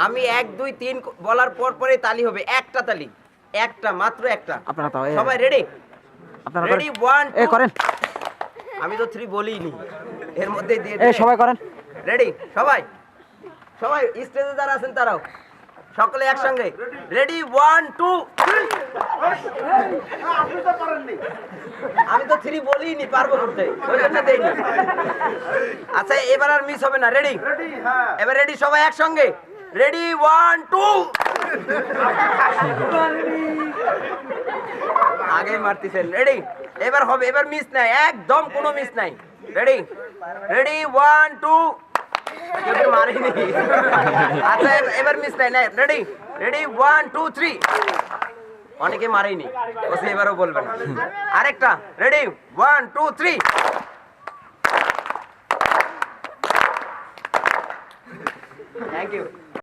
আমি 1 2 3 বলার পর পরে তালি হবে, একটা তালি, একটা মাত্র একটা। আপনারা তো সবাই রেডি? আপনারা রেডি 1 এ 2 করেন আমি তো 3 বলিনি, এর মধ্যেই দিয়ে এই সবাই করেন রেডি সবাই, সবাই স্টেজে যারা আছেন তারাও সকলে একসঙ্গে রেডি 1 2 আমি তো 3 বলিনি, পারবো করতে, ওই জন্য দেইনি। আচ্ছা এবার আর মিস হবে না, রেডি? এবার রেডি সবাই একসঙ্গে রেডি 1 2 আগে মারতেছেন, রেডি? এবার হবে, এবার মিস নাই, একদম কোনো মিস নাই। রেডি রেডি 1 2 কেউ মারিনি। আচ্ছা এবার মিস নাই, রেডি রেডি 1 2 3 অনেকে মারেনি, ওসে এবারও বলবেন। আরেকটা রেডি 1 2 3 থ্যাংক ইউ।